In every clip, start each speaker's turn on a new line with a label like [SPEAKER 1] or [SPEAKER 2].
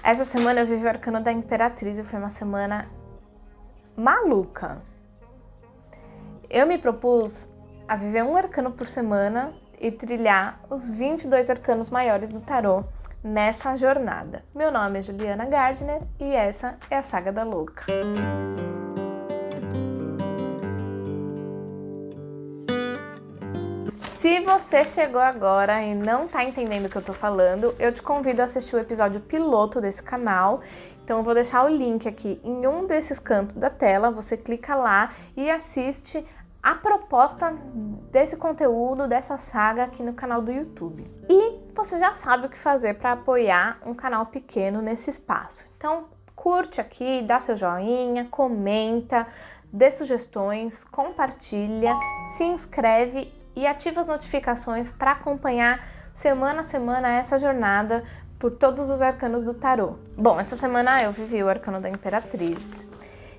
[SPEAKER 1] Essa semana eu vivi o arcano da Imperatriz e foi uma semana maluca. Eu me propus a viver um arcano por semana e trilhar os 22 arcanos maiores do tarô nessa jornada. Meu nome é Juliana Gardner e essa é a Saga da Louca. Se você chegou agora e não tá entendendo o que eu tô falando, eu te convido a assistir o episódio piloto desse canal. Então eu vou deixar o link aqui em um desses cantos da tela, você clica lá e assiste a proposta desse conteúdo, dessa saga aqui no canal do YouTube. E você já sabe o que fazer para apoiar um canal pequeno nesse espaço. Então curte aqui, dá seu joinha, comenta, dê sugestões, compartilha, se inscreve e ativa as notificações para acompanhar semana a semana essa jornada por todos os arcanos do tarô. Bom, essa semana eu vivi o arcano da Imperatriz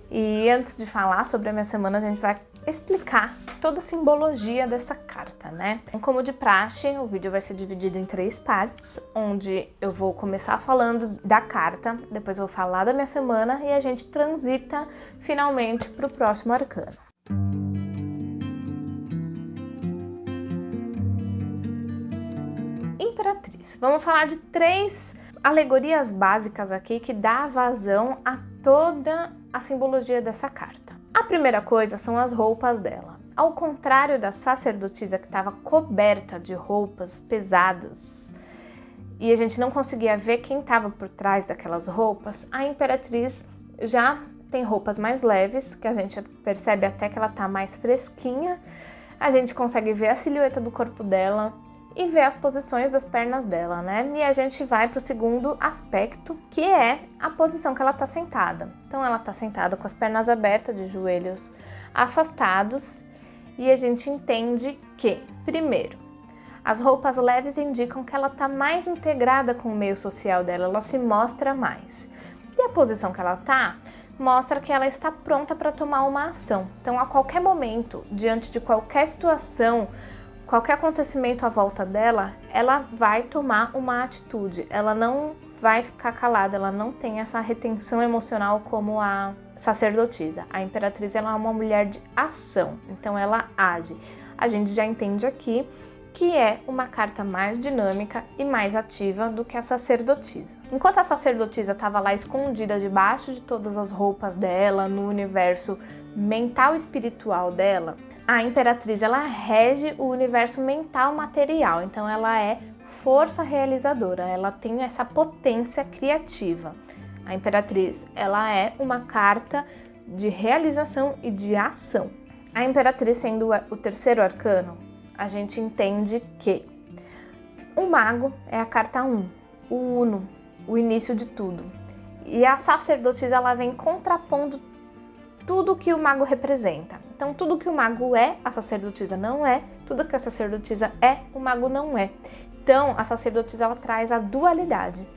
[SPEAKER 1] e antes de falar sobre a minha semana a gente vai explicar toda a simbologia dessa carta, né? Como de praxe, o vídeo vai ser dividido em 3 partes, onde eu vou começar falando da carta, depois eu vou falar da minha semana e a gente transita finalmente para o próximo arcano. Imperatriz. Vamos falar de 3 alegorias básicas aqui que dá vazão a toda a simbologia dessa carta. A primeira coisa são as roupas dela. Ao contrário da sacerdotisa que estava coberta de roupas pesadas e a gente não conseguia ver quem estava por trás daquelas roupas, a Imperatriz já tem roupas mais leves, que a gente percebe até que ela tá mais fresquinha, a gente consegue ver a silhueta do corpo dela e ver as posições das pernas dela, né? E a gente vai para o segundo aspecto, que é a posição que ela tá sentada. Então ela tá sentada com as pernas abertas, de joelhos afastados, e a gente entende que, primeiro, as roupas leves indicam que ela tá mais integrada com o meio social dela, ela se mostra mais. E a posição que ela tá mostra que ela está pronta para tomar uma ação. Então, a qualquer momento, diante de qualquer situação, qualquer acontecimento à volta dela, ela vai tomar uma atitude, ela não vai ficar calada, ela não tem essa retenção emocional como a sacerdotisa. A Imperatriz ela é uma mulher de ação, então ela age. A gente já entende aqui que é uma carta mais dinâmica e mais ativa do que a sacerdotisa. Enquanto a sacerdotisa estava lá escondida debaixo de todas as roupas dela, no universo mental e espiritual dela, a Imperatriz, ela rege o universo mental material, então ela é força realizadora, ela tem essa potência criativa. A Imperatriz, ela é uma carta de realização e de ação. A Imperatriz sendo o terceiro arcano, a gente entende que o mago é a carta 1, o uno, o início de tudo. E a sacerdotisa, ela vem contrapondo tudo que o mago representa. Então, tudo que o mago é, a sacerdotisa não é. Tudo que a sacerdotisa é, o mago não é. Então, a sacerdotisa, ela traz a dualidade.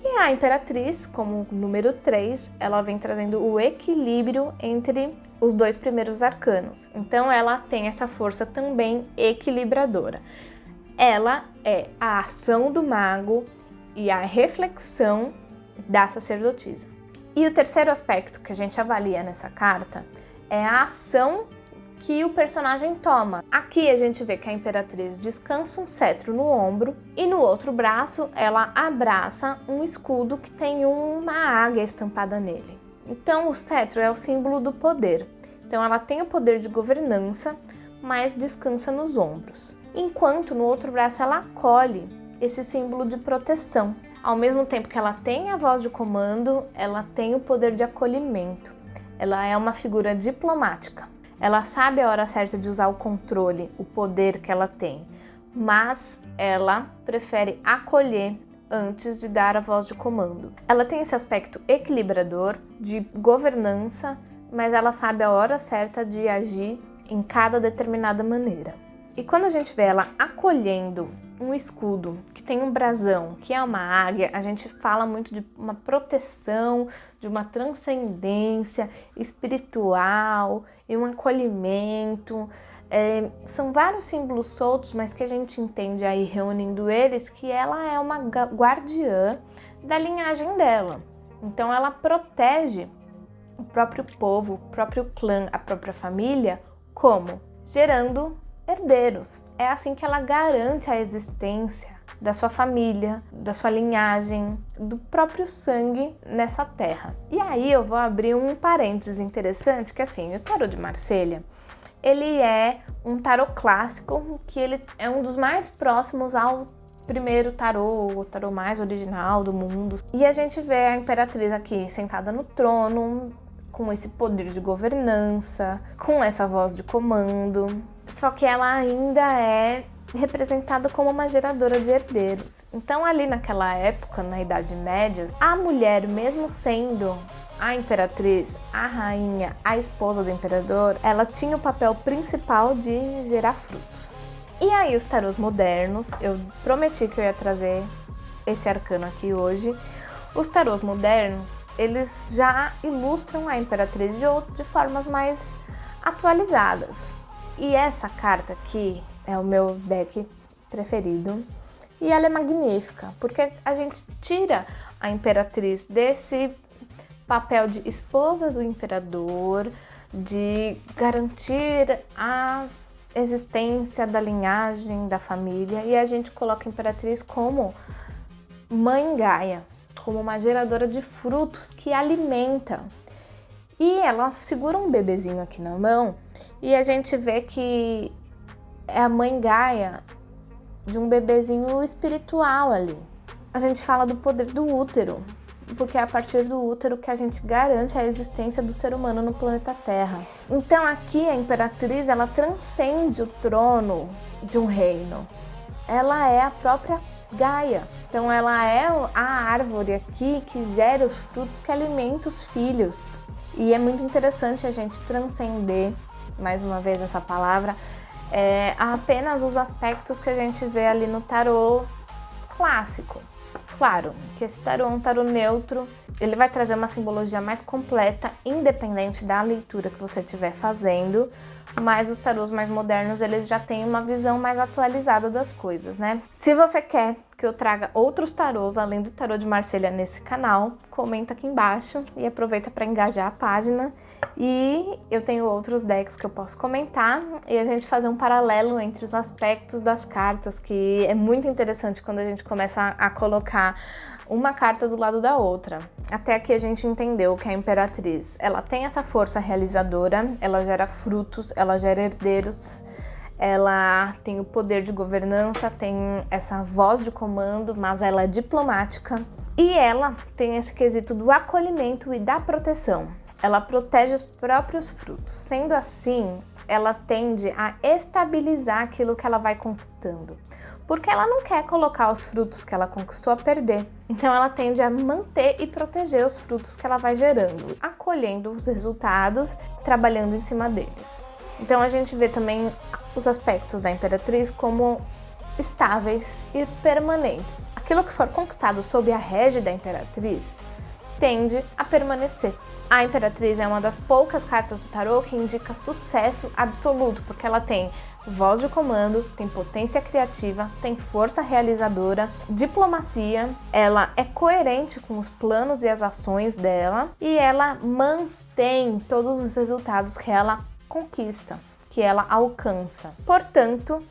[SPEAKER 1] E a Imperatriz, como número 3, ela vem trazendo o equilíbrio entre os 2 primeiros arcanos. Então, ela tem essa força também equilibradora. Ela é a ação do mago e a reflexão da sacerdotisa. E o terceiro aspecto que a gente avalia nessa carta é a ação que o personagem toma. Aqui a gente vê que a Imperatriz descansa um cetro no ombro e no outro braço ela abraça um escudo que tem uma águia estampada nele. Então o cetro é o símbolo do poder. Então ela tem o poder de governança, mas descansa nos ombros. Enquanto no outro braço ela acolhe esse símbolo de proteção. Ao mesmo tempo que ela tem a voz de comando, ela tem o poder de acolhimento. Ela é uma figura diplomática. Ela sabe a hora certa de usar o controle, o poder que ela tem, mas ela prefere acolher antes de dar a voz de comando. Ela tem esse aspecto equilibrador, de governança, mas ela sabe a hora certa de agir em cada determinada maneira. E quando a gente vê ela acolhendo um escudo que tem um brasão, que é uma águia, a gente fala muito de uma proteção, de uma transcendência espiritual e um acolhimento. São vários símbolos soltos, mas que a gente entende aí reunindo eles que ela é uma guardiã da linhagem dela. Então ela protege o próprio povo, o próprio clã, a própria família, como? Gerando herdeiros. É assim que ela garante a existência da sua família, da sua linhagem, do próprio sangue nessa terra. E aí eu vou abrir um parênteses interessante, que assim, o tarô de Marselha, ele é um tarô clássico, que ele é um dos mais próximos ao primeiro tarô, o tarô mais original do mundo. E a gente vê a imperatriz aqui sentada no trono, com esse poder de governança, com essa voz de comando. Só que ela ainda é representada como uma geradora de herdeiros. Então ali naquela época, na Idade Média, a mulher, mesmo sendo a imperatriz, a rainha, a esposa do imperador, ela tinha o papel principal de gerar frutos. E aí os tarôs modernos, eu prometi que eu ia trazer esse arcano aqui hoje. Os tarôs modernos, eles já ilustram a imperatriz de formas mais atualizadas. E essa carta aqui é o meu deck preferido. E ela é magnífica, porque a gente tira a imperatriz desse papel de esposa do imperador, de garantir a existência da linhagem, da família, e a gente coloca a imperatriz como mãe Gaia, como uma geradora de frutos que alimenta. E ela segura um bebezinho aqui na mão e a gente vê que é a mãe Gaia de um bebezinho espiritual ali. A gente fala do poder do útero, porque é a partir do útero que a gente garante a existência do ser humano no planeta Terra. Então aqui a imperatriz, ela transcende o trono de um reino. Ela é a própria Gaia. Então ela é a árvore aqui que gera os frutos, que alimenta os filhos. E é muito interessante a gente transcender, mais uma vez essa palavra, apenas os aspectos que a gente vê ali no tarô clássico. Claro que esse tarô é um tarô neutro, ele vai trazer uma simbologia mais completa, independente da leitura que você estiver fazendo, mas os tarôs mais modernos, eles já têm uma visão mais atualizada das coisas, né? Se você quer que eu traga outros tarôs, além do tarô de Marselha nesse canal, comenta aqui embaixo e aproveita para engajar a página. E eu tenho outros decks que eu posso comentar e a gente fazer um paralelo entre os aspectos das cartas, que é muito interessante quando a gente começa a colocar uma carta do lado da outra. Até aqui a gente entendeu que a imperatriz, ela tem essa força realizadora, ela gera frutos, ela gera herdeiros, ela tem o poder de governança, tem essa voz de comando, mas ela é diplomática. E ela tem esse quesito do acolhimento e da proteção. Ela protege os próprios frutos. Sendo assim, ela tende a estabilizar aquilo que ela vai conquistando, porque ela não quer colocar os frutos que ela conquistou a perder. Então ela tende a manter e proteger os frutos que ela vai gerando, acolhendo os resultados, trabalhando em cima deles. Então a gente vê também os aspectos da imperatriz como estáveis e permanentes. Aquilo que for conquistado sob a régide da imperatriz tende a permanecer. A imperatriz é uma das poucas cartas do tarô que indica sucesso absoluto, porque ela tem voz de comando, tem potência criativa, tem força realizadora, diplomacia, ela é coerente com os planos e as ações dela e ela mantém todos os resultados que ela conquista, que ela alcança. Portanto,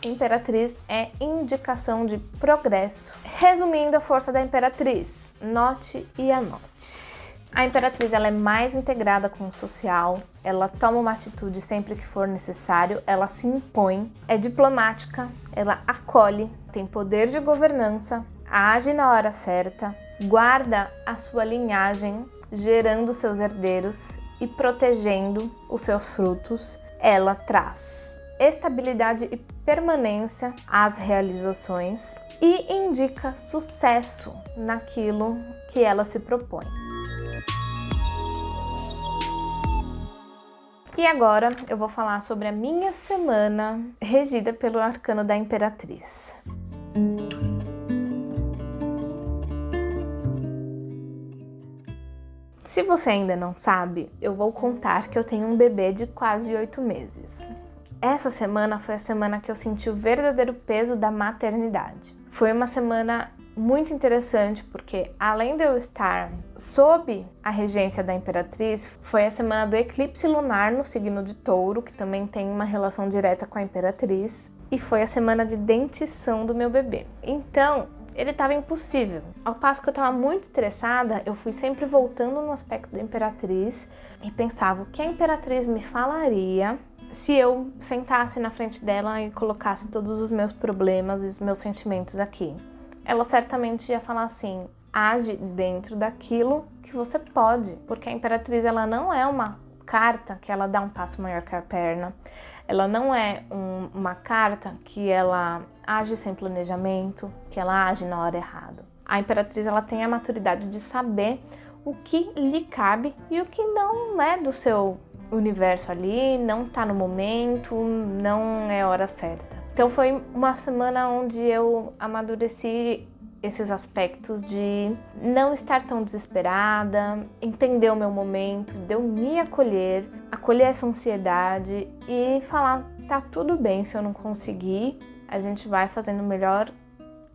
[SPEAKER 1] imperatriz é indicação de progresso. Resumindo a força da imperatriz, note e anote. A imperatriz, ela é mais integrada com o social, ela toma uma atitude sempre que for necessário, ela se impõe, é diplomática, ela acolhe, tem poder de governança, age na hora certa, guarda a sua linhagem, gerando seus herdeiros e protegendo os seus frutos. Ela traz estabilidade e permanência às realizações e indica sucesso naquilo que ela se propõe. E agora eu vou falar sobre a minha semana regida pelo arcano da imperatriz. Se você ainda não sabe, eu vou contar que eu tenho um bebê de quase 8 meses. Essa semana foi a semana que eu senti o verdadeiro peso da maternidade. Foi uma semana muito interessante, porque além de eu estar sob a regência da Imperatriz, foi a semana do eclipse lunar no signo de Touro, que também tem uma relação direta com a Imperatriz, e foi a semana de dentição do meu bebê. Então, ele estava impossível. Ao passo que eu estava muito estressada, eu fui sempre voltando no aspecto da Imperatriz e pensava o que a Imperatriz me falaria se eu sentasse na frente dela e colocasse todos os meus problemas e os meus sentimentos aqui. Ela certamente ia falar assim: age dentro daquilo que você pode, porque a Imperatriz ela não é uma carta que ela dá um passo maior que a perna, ela não é uma carta que ela age sem planejamento, que ela age na hora errada. A Imperatriz ela tem a maturidade de saber o que lhe cabe e o que não é do seu universo ali, não tá no momento, não é hora certa. Então foi uma semana onde eu amadureci esses aspectos de não estar tão desesperada, entender o meu momento, de eu me acolher essa ansiedade e falar, tá tudo bem se eu não conseguir, a gente vai fazendo o melhor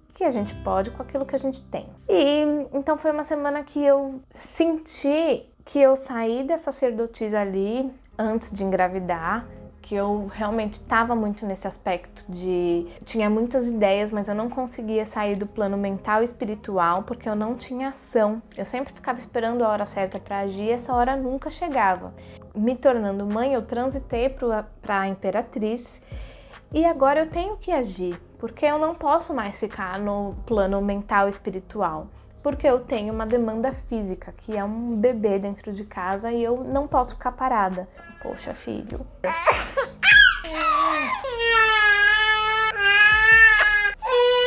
[SPEAKER 1] que a gente pode com aquilo que a gente tem. E então foi uma semana que eu senti que eu saí da sacerdotisa ali antes de engravidar, que eu realmente estava muito nesse aspecto de... Tinha muitas ideias, mas eu não conseguia sair do plano mental e espiritual porque eu não tinha ação. Eu sempre ficava esperando a hora certa para agir e essa hora nunca chegava. Me tornando mãe, eu transitei para a Imperatriz e agora eu tenho que agir, porque eu não posso mais ficar no plano mental e espiritual. Porque eu tenho uma demanda física, que é um bebê dentro de casa e eu não posso ficar parada. Poxa, filho.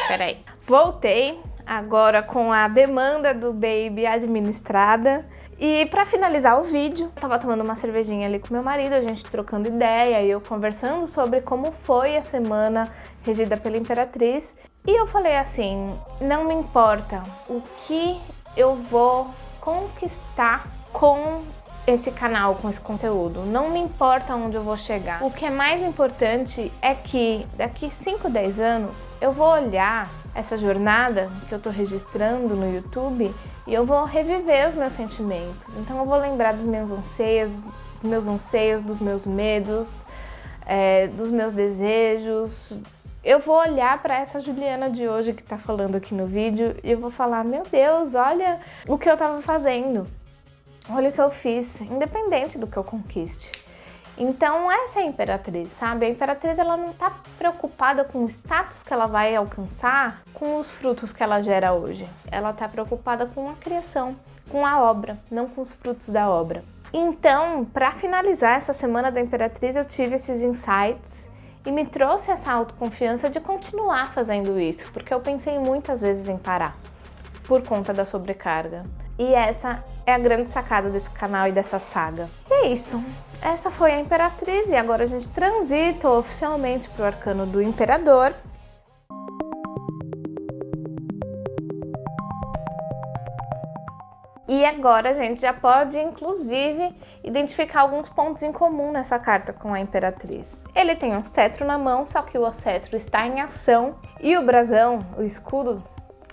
[SPEAKER 1] Peraí. Voltei agora com a demanda do baby administrada. E para finalizar o vídeo, eu tava tomando uma cervejinha ali com meu marido, a gente trocando ideia e eu conversando sobre como foi a semana regida pela Imperatriz. E eu falei assim, não me importa o que eu vou conquistar com esse canal, com esse conteúdo. Não me importa onde eu vou chegar. O que é mais importante é que daqui 5, 10 anos eu vou olhar essa jornada que eu tô registrando no YouTube e eu vou reviver os meus sentimentos. Então eu vou lembrar dos meus anseios, dos meus medos, dos meus desejos. Eu vou olhar para essa Juliana de hoje que tá falando aqui no vídeo e eu vou falar, meu Deus, olha o que eu tava fazendo. Olha o que eu fiz, independente do que eu conquiste. Então essa é a Imperatriz, sabe? A Imperatriz ela não tá preocupada com o status que ela vai alcançar, com os frutos que ela gera hoje. Ela tá preocupada com a criação, com a obra, não com os frutos da obra. Então, para finalizar essa semana da Imperatriz, eu tive esses insights e me trouxe essa autoconfiança de continuar fazendo isso, porque eu pensei muitas vezes em parar, por conta da sobrecarga. E essa é a grande sacada desse canal e dessa saga. E é isso. Essa foi a Imperatriz e agora a gente transita oficialmente para o arcano do Imperador. E agora a gente já pode, inclusive, identificar alguns pontos em comum nessa carta com a Imperatriz. Ele tem um cetro na mão, só que o cetro está em ação e o brasão, o escudo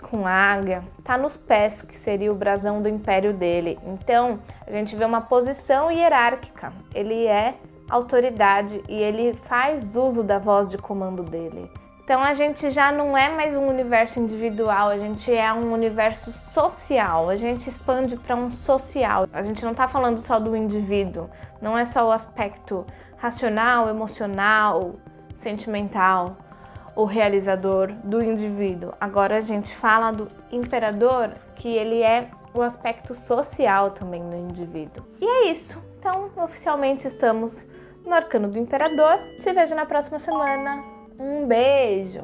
[SPEAKER 1] com a águia, tá nos pés, que seria o brasão do império dele. Então, a gente vê uma posição hierárquica. Ele é autoridade e ele faz uso da voz de comando dele. Então, a gente já não é mais um universo individual, a gente é um universo social. A gente expande para um social. A gente não tá falando só do indivíduo, não é só o aspecto racional, emocional, sentimental, o realizador do indivíduo. Agora a gente fala do imperador, que ele é o aspecto social também do indivíduo. E é isso. Então, oficialmente estamos no arcano do imperador. Te vejo na próxima semana. Um beijo!